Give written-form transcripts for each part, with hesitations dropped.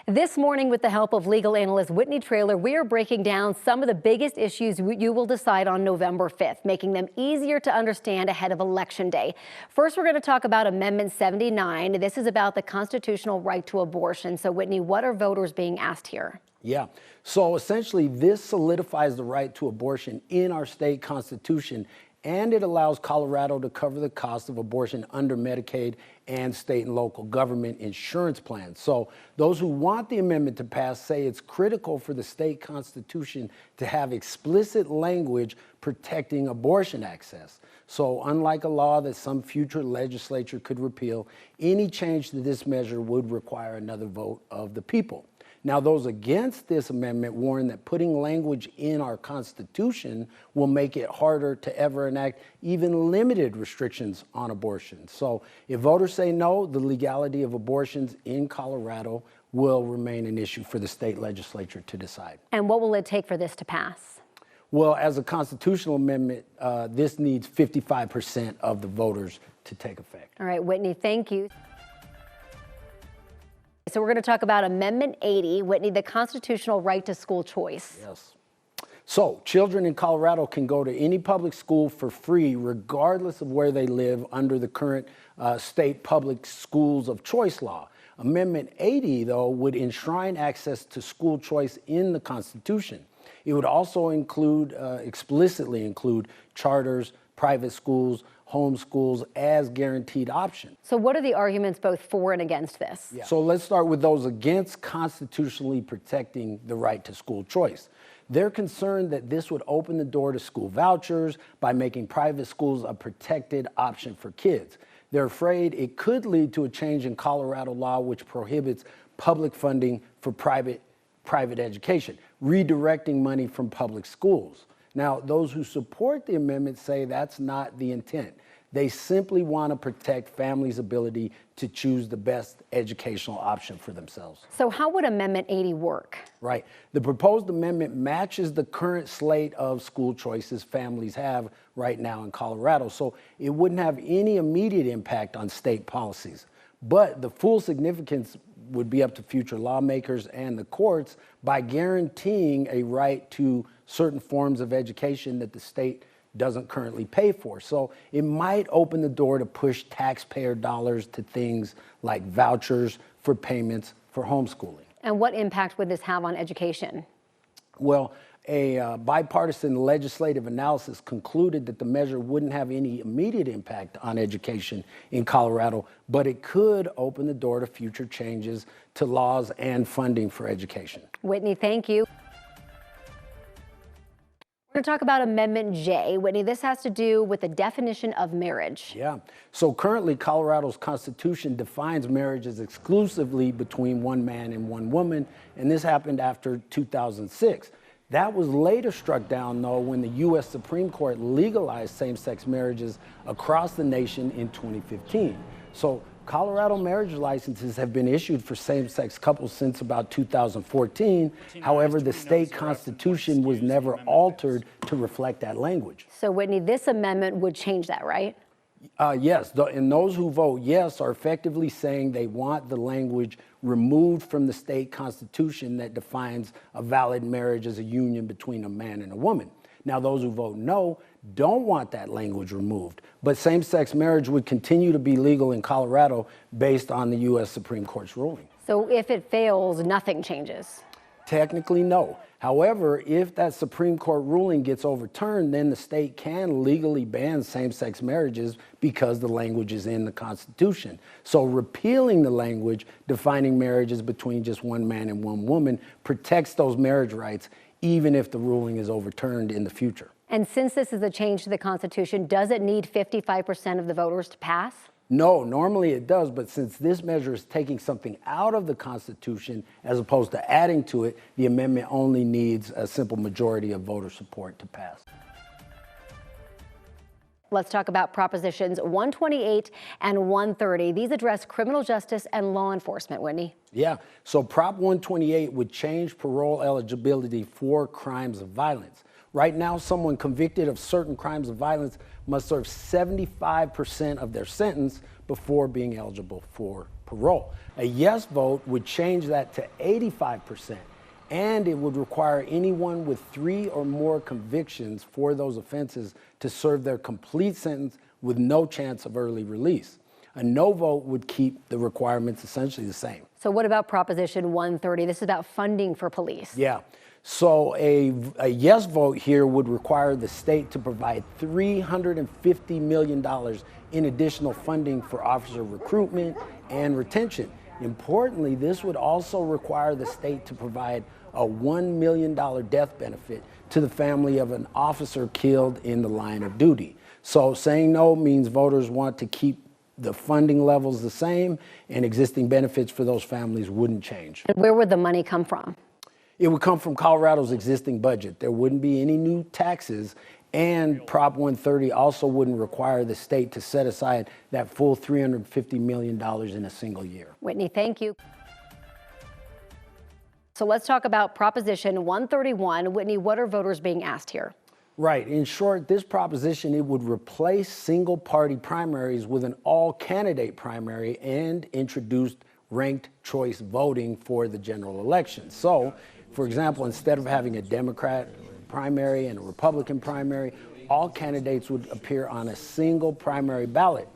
This morning, with the help of legal analyst Whitney Traylor, we are breaking down some of the biggest issues you will decide on November 5th, making them easier to understand ahead of Election Day. First, we're going to talk about Amendment 79. This is about the constitutional right to abortion. So, Whitney, what are voters being asked here? Yeah. So essentially, this solidifies the right to abortion in our state constitution, and it allows Colorado to cover the cost of abortion under Medicaid and state and local government insurance plans. So those who want the amendment to pass say it's critical for the state constitution to have explicit language protecting abortion access. So unlike a law that some future legislature could repeal, any change to this measure would require another vote of the people. Now, those against this amendment warn that putting language in our Constitution will make it harder to ever enact even limited restrictions on abortion. So if voters say no, the legality of abortions in Colorado will remain an issue for the state legislature to decide. And what will it take for this to pass? Well, as a constitutional amendment, this needs 55% of the voters to take effect. All right, Whitney, thank you. So we're going to talk about Amendment 80, Whitney, the constitutional right to school choice. Yes. So children in Colorado can go to any public school for free, regardless of where they live under the current state public schools of choice law. Amendment 80, though, would enshrine access to school choice in the Constitution. It would also explicitly include charters, private schools, homeschools as guaranteed options. So what are the arguments both for and against this? Yeah. So let's start with those against constitutionally protecting the right to school choice. They're concerned that this would open the door to school vouchers by making private schools a protected option for kids. They're afraid it could lead to a change in Colorado law which prohibits public funding for private education, redirecting money from public schools. Now, those who support the amendment say that's not the intent. They simply want to protect families' ability to choose the best educational option for themselves. So how would Amendment 80 work? Right. The proposed amendment matches the current slate of school choices families have right now in Colorado, so it wouldn't have any immediate impact on state policies. But the full significance would be up to future lawmakers and the courts by guaranteeing a right to certain forms of education that the state doesn't currently pay for. So it might open the door to push taxpayer dollars to things like vouchers for payments for homeschooling. And what impact would this have on education? Well, a bipartisan legislative analysis concluded that the measure wouldn't have any immediate impact on education in Colorado, but it could open the door to future changes to laws and funding for education. Whitney, thank you. We're going to talk about Amendment J. Whitney, this has to do with the definition of marriage. Yeah. So currently, Colorado's Constitution defines marriages exclusively between one man and one woman, and this happened after 2006. That was later struck down, though, when the U.S. Supreme Court legalized same-sex marriages across the nation in 2015. So Colorado marriage licenses have been issued for same-sex couples since about 2014. However, the state constitution was never altered to reflect that language. So, Whitney, this amendment would change that, right? Yes, and those who vote yes are effectively saying they want the language removed from the state constitution that defines a valid marriage as a union between a man and a woman. Now, those who vote no don't want that language removed, but same-sex marriage would continue to be legal in Colorado based on the U.S. Supreme Court's ruling. So if it fails, nothing changes? Technically, no. However, if that Supreme Court ruling gets overturned, then the state can legally ban same-sex marriages because the language is in the Constitution. So repealing the language defining marriages between just one man and one woman protects those marriage rights, even if the ruling is overturned in the future. And since this is a change to the Constitution, does it need 55% of the voters to pass? No, normally it does, but since this measure is taking something out of the Constitution as opposed to adding to it, the amendment only needs a simple majority of voter support to pass. Let's talk about Propositions 128 and 130. These address criminal justice and law enforcement, Whitney. Yeah, so Prop 128 would change parole eligibility for crimes of violence. Right now, someone convicted of certain crimes of violence must serve 75% of their sentence before being eligible for parole. A yes vote would change that to 85%, and it would require anyone with 3 or more convictions for those offenses to serve their complete sentence with no chance of early release. A no vote would keep the requirements essentially the same. So what about Proposition 130? This is about funding for police. Yeah. So a yes vote here would require the state to provide $350 million in additional funding for officer recruitment and retention. Importantly, this would also require the state to provide a $1 million death benefit to the family of an officer killed in the line of duty. So saying no means voters want to keep the funding levels the same, and existing benefits for those families wouldn't change. And where would the money come from? It would come from Colorado's existing budget. There wouldn't be any new taxes, and Prop 130 also wouldn't require the state to set aside that full $350 million in a single year. Whitney, thank you. So let's talk about Proposition 131. Whitney, what are voters being asked here? Right. In short, this proposition, it would replace single-party primaries with an all-candidate primary and introduce ranked choice voting for the general election. So, for example, instead of having a Democrat primary and a Republican primary, all candidates would appear on a single primary ballot.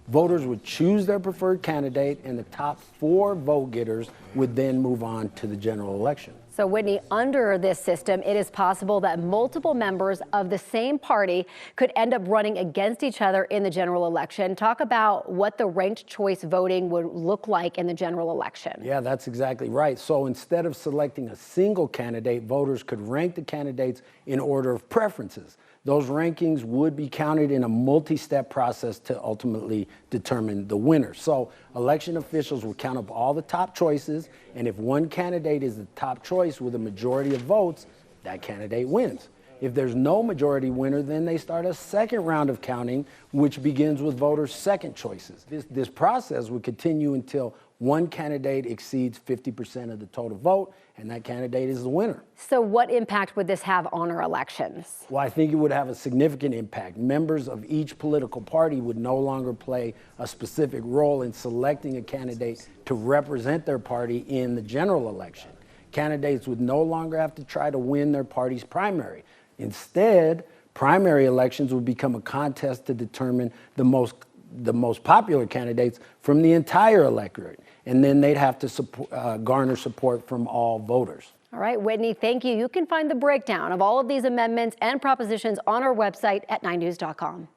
Voters would choose their preferred candidate, and the top 4 vote getters would then move on to the general election. So, Whitney, under this system, it is possible that multiple members of the same party could end up running against each other in the general election. Talk about what the ranked choice voting would look like in the general election. Yeah, that's exactly right. So instead of selecting a single candidate, voters could rank the candidates in order of preferences. Those rankings would be counted in a multi-step process to ultimately determine the winner. So election officials would count up all the top choices, and if one candidate is the top choice with a majority of votes, that candidate wins. If there's no majority winner, then they start a second round of counting, which begins with voters' second choices. This process would continue until one candidate exceeds 50% of the total vote, and that candidate is the winner. So what impact would this have on our elections? Well, I think it would have a significant impact. Members of each political party would no longer play a specific role in selecting a candidate to represent their party in the general election. Candidates would no longer have to try to win their party's primary. Instead, primary elections would become a contest to determine the most popular candidates from the entire electorate, and then they'd have to garner support from all voters. All right, Whitney, thank you. You can find the breakdown of all of these amendments and propositions on our website at 9news.com.